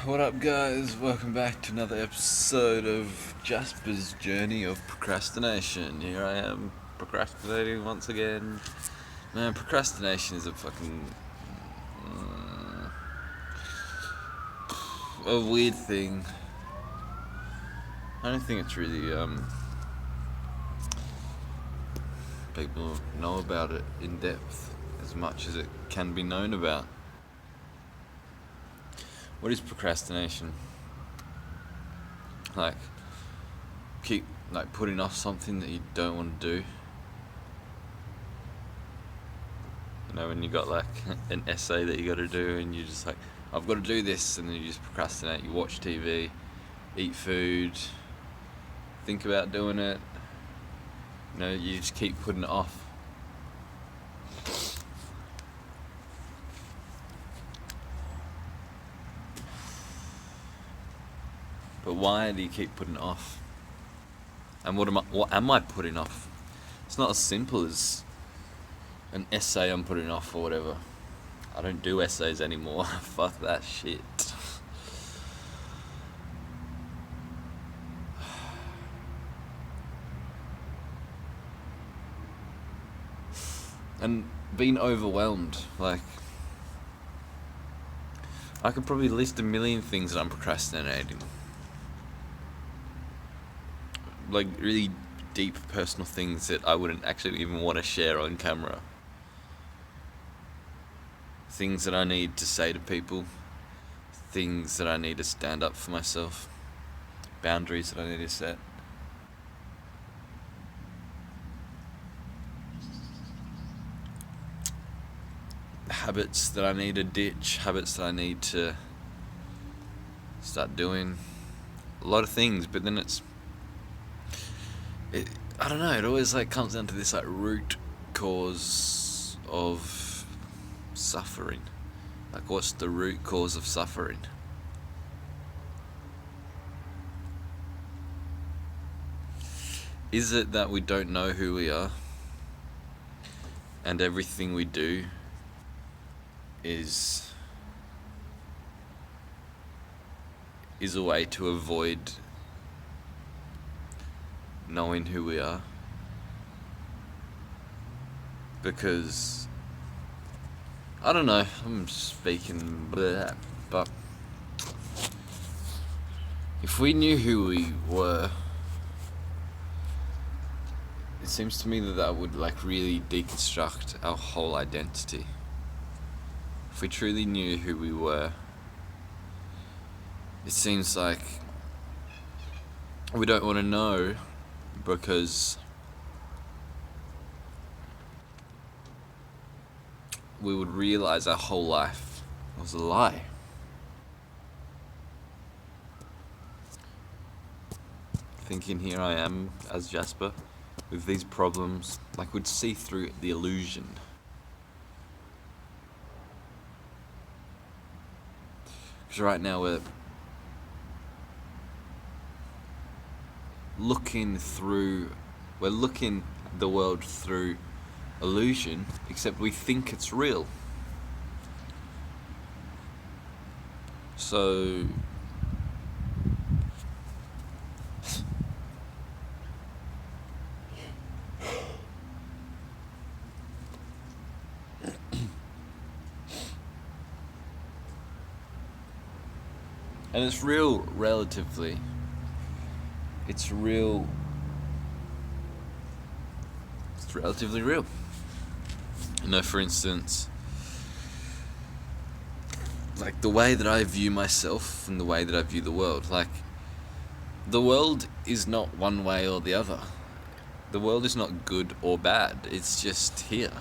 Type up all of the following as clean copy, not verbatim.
What up, guys? Welcome back to another episode of Jasper's Journey of Procrastination. Here I am, procrastinating once again. Man, procrastination is a fucking a weird thing. I don't think it's really people know about it in depth as much as it can be known about. What is procrastination? Keep putting off something that you don't want to do. You know, when you got an essay that you got to do and you're just like, I've got to do this, and then you just procrastinate. You watch TV, eat food, think about doing it. You know, you just keep putting it off. But why do you keep putting it off? And what am I putting off? It's not as simple as an essay I'm putting off or whatever. I don't do essays anymore. Fuck that shit. And being overwhelmed, I could probably list a million things that I'm procrastinating. Really deep personal things that I wouldn't actually even want to share on camera. Things that I need to say to people. Things that I need to stand up for myself. Boundaries that I need to set. Habits that I need to ditch. Habits that I need to start doing. A lot of things, but then I don't know, it always comes down to this root cause of suffering. What's the root cause of suffering? Is it that we don't know who we are and everything we do is a way to avoid knowing who we are? Because I don't know, I'm speaking blah, but if we knew who we were, it seems to me that would really deconstruct our whole identity. If we truly knew who we were, it seems like we don't want to know, because we would realize our whole life was a lie. Thinking here I am as Jasper with these problems, we'd see through the illusion. Because right now we're looking the world through illusion, except we think it's real. So and it's real relatively. It's relatively real. You know, for instance, the way that I view myself and the way that I view the world. The world is not one way or the other. The world is not good or bad. It's just here.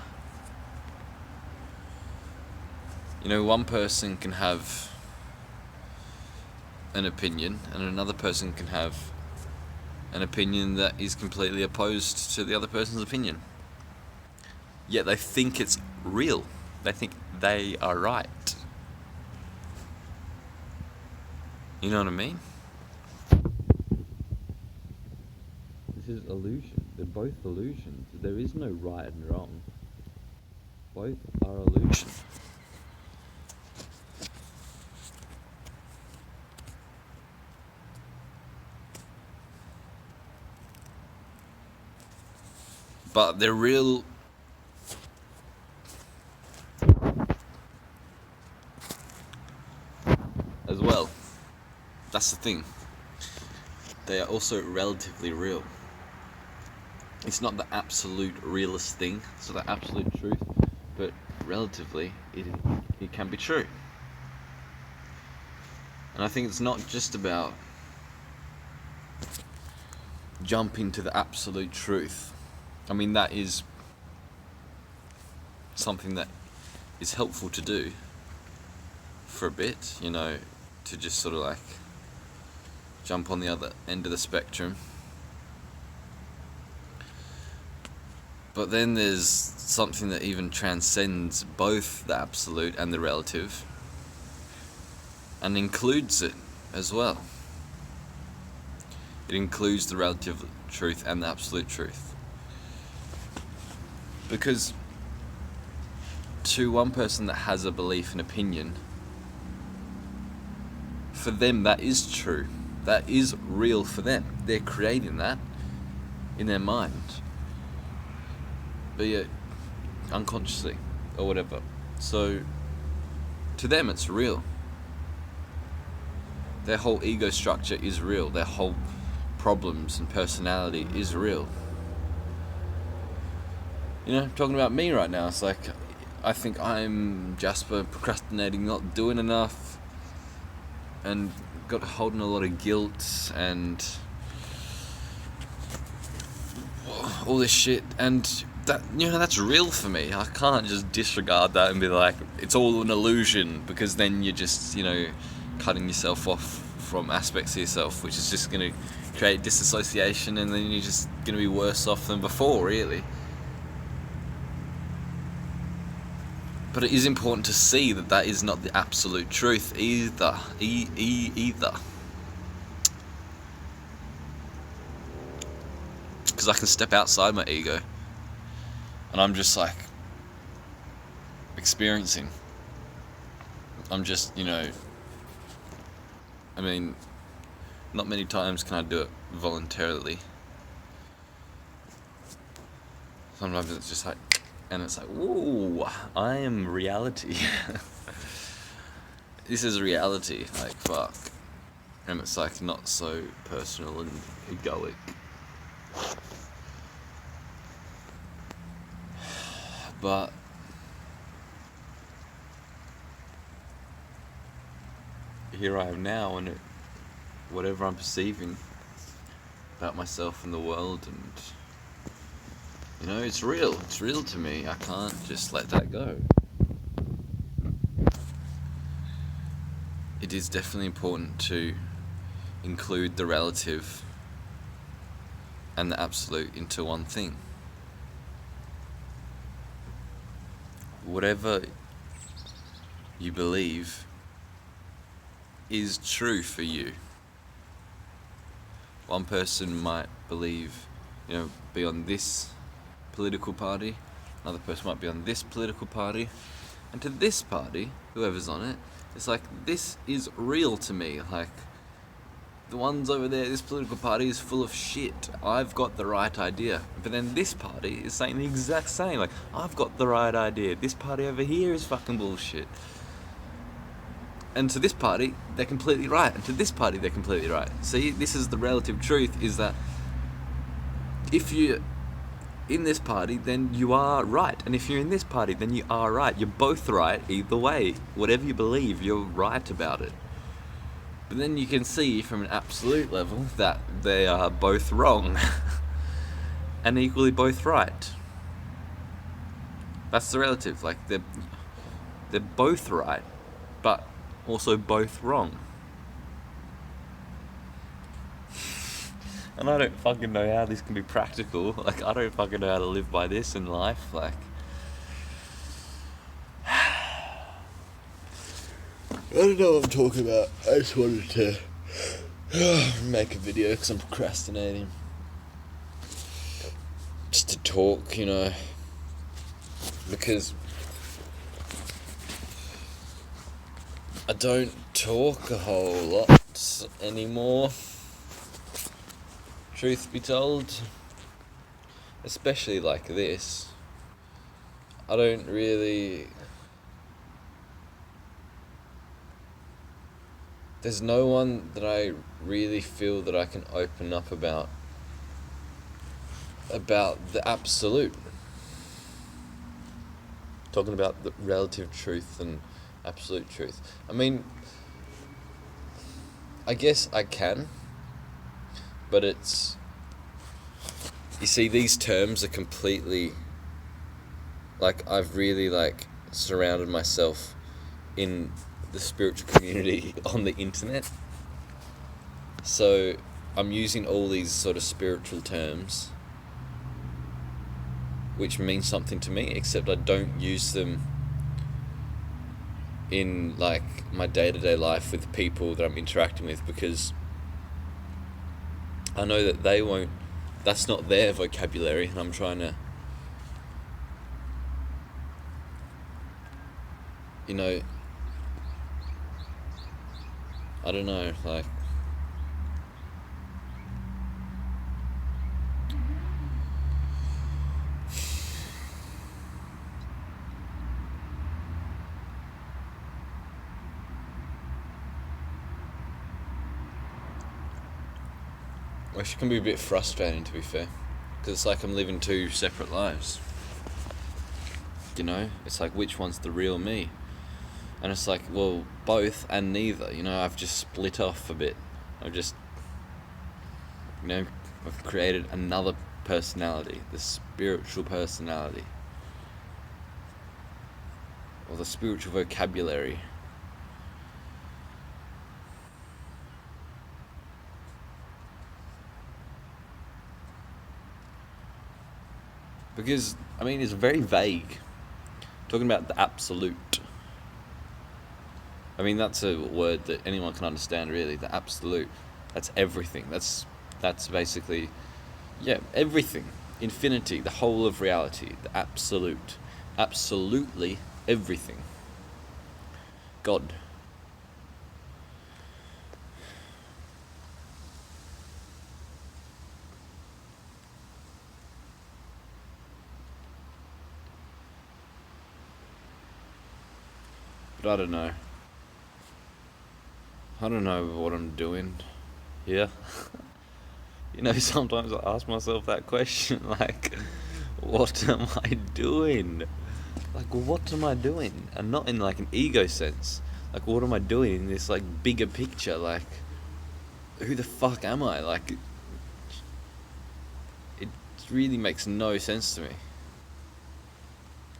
You know, one person can have an opinion and another person can have an opinion that is completely opposed to the other person's opinion. Yet they think it's real. They think they are right. You know what I mean? This is illusion. They're both illusions. There is no right and wrong. Both are illusion. but they're real as well. That's the thing. They are also relatively real. It's not the absolute realest thing, it's not the absolute truth, but relatively it can be true. And I think it's not just about jumping to the absolute truth. I mean, that is something that is helpful to do for a bit, to just sort of like jump on the other end of the spectrum. But then there's something that even transcends both the absolute and the relative, and includes it as well. It includes the relative truth and the absolute truth. Because to one person that has a belief and opinion, for them that is true. That is real for them. They're creating that in their mind. Be it unconsciously or whatever. So to them it's real. Their whole ego structure is real. Their whole problems and personality is real. Talking about me right now, it's like I think I'm Jasper, procrastinating, not doing enough, and got holding a lot of guilt and all this shit, and that that's real for me. I can't just disregard that and be like it's all an illusion, because then you're just cutting yourself off from aspects of yourself, which is just going to create disassociation, and then you're just going to be worse off than before, really. But it is important to see that that is not the absolute truth either. Either. Because I can step outside my ego and I'm just like experiencing. I'm just, I mean, not many times can I do it voluntarily. Sometimes it's just like, and it's like, whoa, I am reality. This is reality, like, fuck. And it's like not so personal and egoic. But here I am now, and whatever I'm perceiving about myself and the world, and it's real. It's real to me. I can't just let that go. It is definitely important to include the relative and the absolute into one thing. Whatever you believe is true for you. One person might believe, be on this political party, another person might be on this political party, and to this party, whoever's on it, it's like, this is real to me. Like, the ones over there, this political party is full of shit. I've got the right idea. But then this party is saying the exact same. Like, I've got the right idea. This party over here is fucking bullshit. And to this party, they're completely right. And to this party, they're completely right. See, this is the relative truth, is that if you're in this party, then you are right. And if you're in this party, then you are right. You're both right either way. Whatever you believe, you're right about it. But then you can see from an absolute level that they are both wrong and equally both right. That's the relative. Like, they're both right, but also both wrong. And I don't fucking know how this can be practical. Like, I don't fucking know how to live by this in life. Like, I don't know what I'm talking about. I just wanted to make a video because I'm procrastinating. Just to talk, because I don't talk a whole lot anymore. Truth be told, especially like this, I don't really... There's no one that I really feel that I can open up about the absolute. Talking about the relative truth and absolute truth. I mean, I guess I can, but it's... You see, these terms are completely... Like, I've really, surrounded myself in the spiritual community on the internet. So, I'm using all these sort of spiritual terms, which mean something to me, except I don't use them in, my day-to-day life with people that I'm interacting with, because I know that they won't... That's not their vocabulary, and I'm trying to... I don't know, which can be a bit frustrating, to be fair, because it's like I'm living two separate lives. It's like, which one's the real me? And it's like, well, both and neither. I've just split off a bit. I've created another personality, the spiritual personality, or the spiritual vocabulary. Because, it's very vague. Talking about the absolute. That's a word that anyone can understand, really. The absolute. That's everything. That's basically, everything. Infinity, the whole of reality. The absolute. Absolutely everything. God. But I don't know. I don't know what I'm doing here. Sometimes I ask myself that question, what am I doing? What am I doing? And not in an ego sense. What am I doing in this bigger picture? Who the fuck am I? It really makes no sense to me.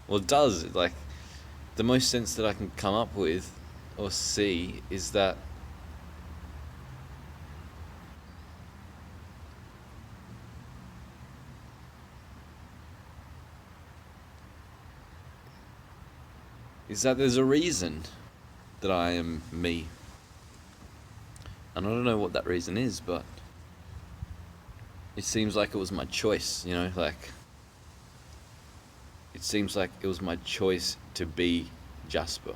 Well, it does. The most sense that I can come up with or see is that there's a reason that I am me. And I don't know what that reason is, but it seems like it was my choice, it seems like it was my choice to be Jasper.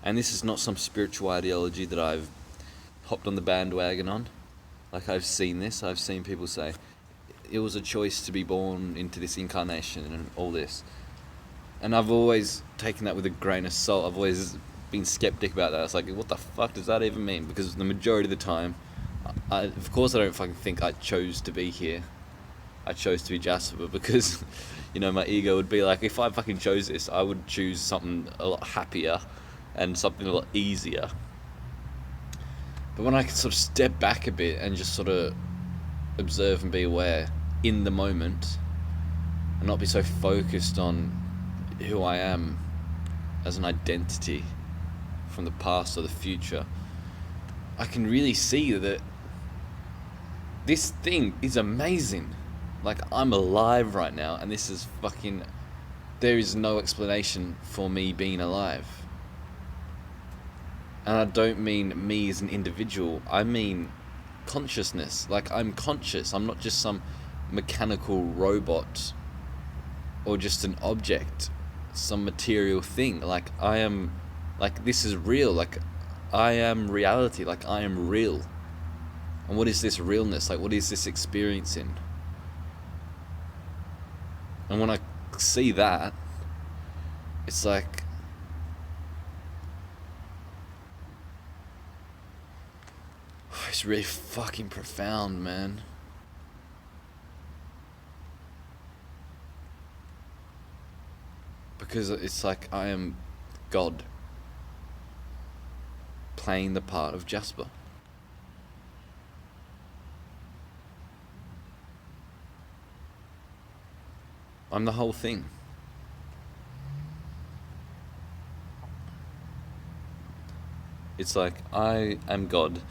And this is not some spiritual ideology that I've hopped on the bandwagon on. I've seen this. I've seen people say, it was a choice to be born into this incarnation and all this. And I've always taken that with a grain of salt. I've always been skeptic about that. It's what the fuck does that even mean? Because the majority of the time, of course I don't fucking think I chose to be here. I chose to be Jasper because, my ego would be if I fucking chose this, I would choose something a lot happier and something a lot easier. But when I can sort of step back a bit and just sort of observe and be aware in the moment and not be so focused on who I am as an identity from the past or the future, I can really see that this thing is amazing. I'm alive right now, and this is fucking... There is no explanation for me being alive. And I don't mean me as an individual, I mean consciousness. I'm conscious. I'm not just some mechanical robot or just an object, some material thing. I am... this is real. I am reality. I am real. And what is this realness? Like, what is this experiencing? And when I see that, it's like, it's really fucking profound, man. Because it's like I am God playing the part of Jasper. I'm the whole thing. It's like I am God,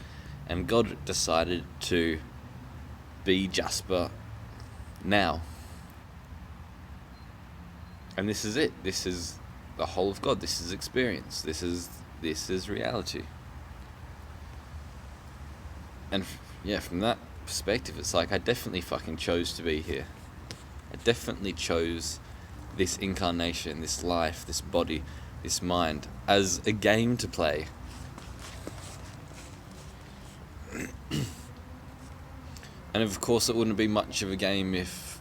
and God decided to be Jasper now. And this is it. This is the whole of God. This is experience. This is reality. And from that perspective, it's like I definitely fucking chose to be here. I definitely chose this incarnation, this life, this body, this mind as a game to play. And of course it wouldn't be much of a game if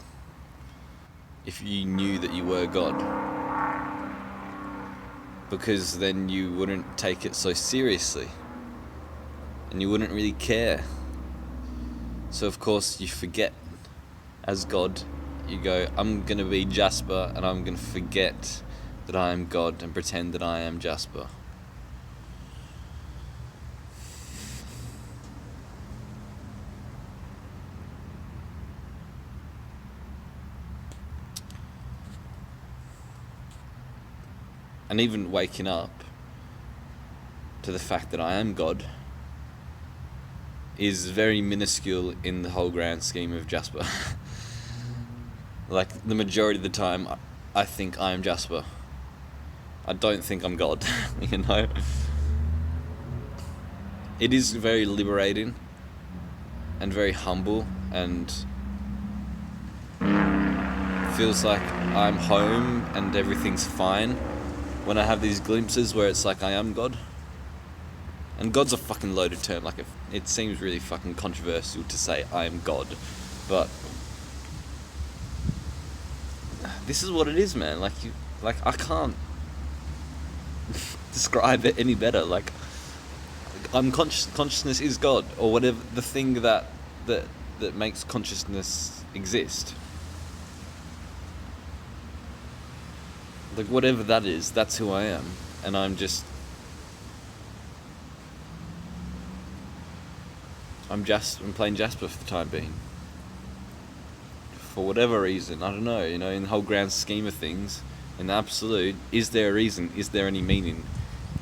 you knew that you were God. Because then you wouldn't take it so seriously. And you wouldn't really care. So of course you forget. As God, you go, I'm going to be Jasper, and I'm going to forget that I am God and pretend that I am Jasper. And even waking up to the fact that I am God is very minuscule in the whole grand scheme of Jasper. Like, the majority of the time, I think I am Jasper. I don't think I'm God, you know? It is very liberating and very humble, and feels like I'm home and everything's fine when I have these glimpses where it's like I am God. And God's a fucking loaded term. Like, it seems really fucking controversial to say I am God, but this is what it is, man. Like I can't describe it any better. Like, I'm consciousness is God, or whatever the thing that makes consciousness exist. Like, whatever that is, that's who I am, and I'm playing Jasper for the time being. For whatever reason, I don't know, in the whole grand scheme of things, in the absolute, is there a reason? Is there any meaning?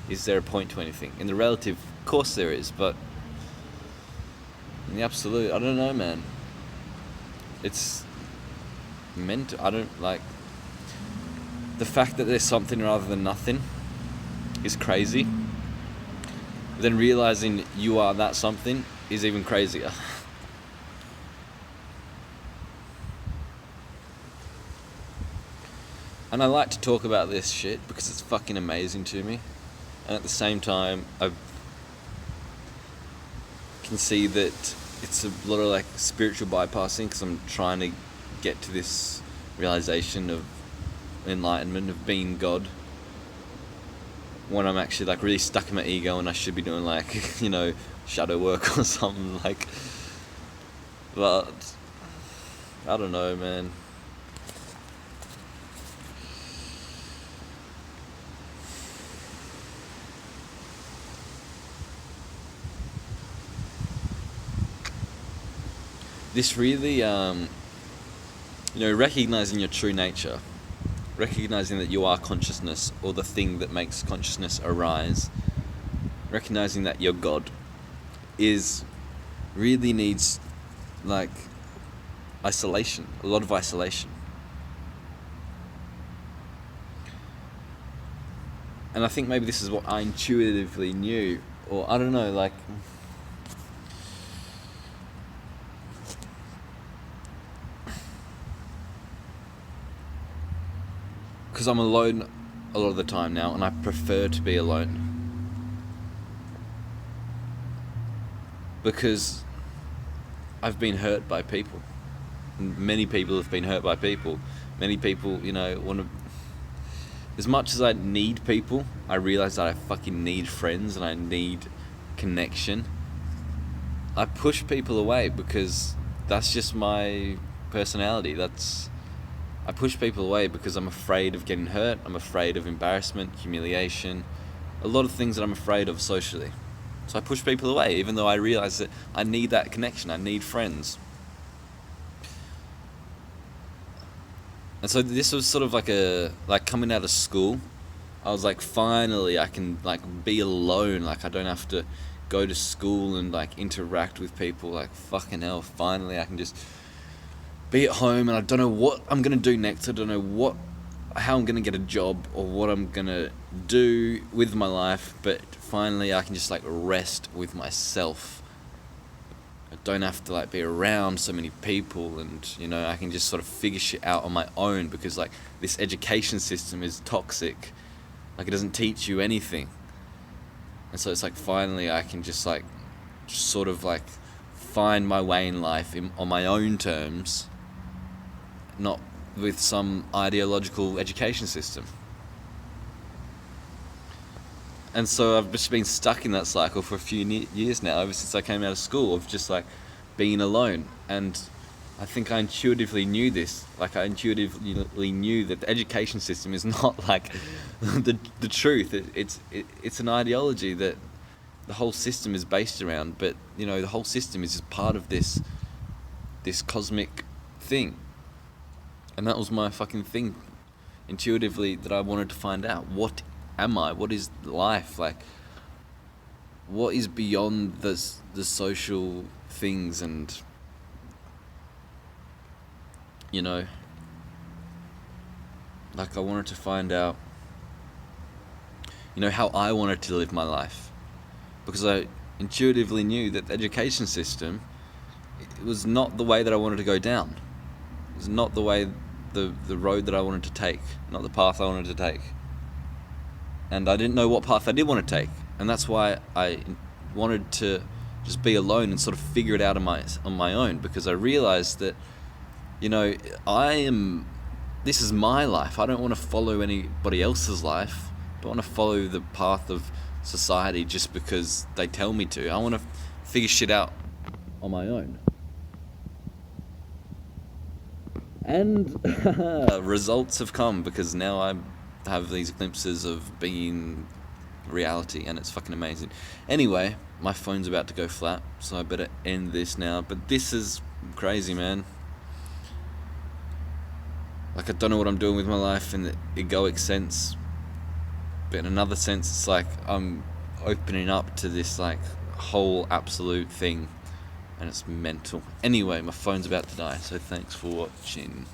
Is there a point to anything? In the relative, of course there is, but in the absolute, I don't know, man. It's mental. I don't like the fact that there's something rather than nothing is crazy. But then realizing you are that something is even crazier. And I like to talk about this shit because it's fucking amazing to me. And at the same time, I can see that it's a lot of like spiritual bypassing, because I'm trying to get to this realization of enlightenment, of being God, when I'm actually like really stuck in my ego and I should be doing like, shadow work or something like. But I don't know, man. This really, recognizing your true nature, recognizing that you are consciousness, or the thing that makes consciousness arise, recognizing that you're God, really needs, like, isolation, a lot of isolation. And I think maybe this is what I intuitively knew, or I don't know, like, because I'm alone a lot of the time now, and I prefer to be alone. Because I've been hurt by people. Many people have been hurt by people. Many people, want to. As much as I need people, I realize that I fucking need friends and I need connection. I push people away because that's just my personality. I push people away because I'm afraid of getting hurt. I'm afraid of embarrassment, humiliation, a lot of things that I'm afraid of socially. So I push people away, even though I realize that I need that connection. I need friends. And so this was sort of like coming out of school. I was like, finally, I can be alone. Like I don't have to go to school and interact with people. Like fucking hell, finally I can just be at home, and I don't know what I'm gonna do next. I don't know how I'm gonna get a job or what I'm gonna do with my life. But finally, I can just rest with myself. I don't have to be around so many people, and I can just sort of figure shit out on my own, because this education system is toxic. It doesn't teach you anything. And so it's finally I can just sort of find my way in life on my own terms, not with some ideological education system. And so I've just been stuck in that cycle for a few years now, ever since I came out of school, of just being alone. And I think I intuitively knew this. I intuitively knew that the education system is not the truth. It's an ideology that the whole system is based around. But the whole system is just part of this cosmic thing. And that was my fucking thing, intuitively, that I wanted to find out. What am I? What is life? What is beyond the social things? And I wanted to find out how I wanted to live my life, because I intuitively knew that the education system, it was not the way that I wanted to go down. It was not the way, the road that I wanted to take, not the path I wanted to take. And I didn't know what path I did want to take, and that's why I wanted to just be alone and sort of figure it out on my own, because I realized that this is my life. I don't want to follow anybody else's life. I don't want to follow the path of society just because they tell me to. I want to figure shit out on my own. And results have come, because now I have these glimpses of being reality, and it's fucking amazing. Anyway, my phone's about to go flat, so I better end this now. But this is crazy, man. I don't know what I'm doing with my life in the egoic sense, but in another sense, it's I'm opening up to this whole absolute thing, and it's mental. Anyway, my phone's about to die, so thanks for watching.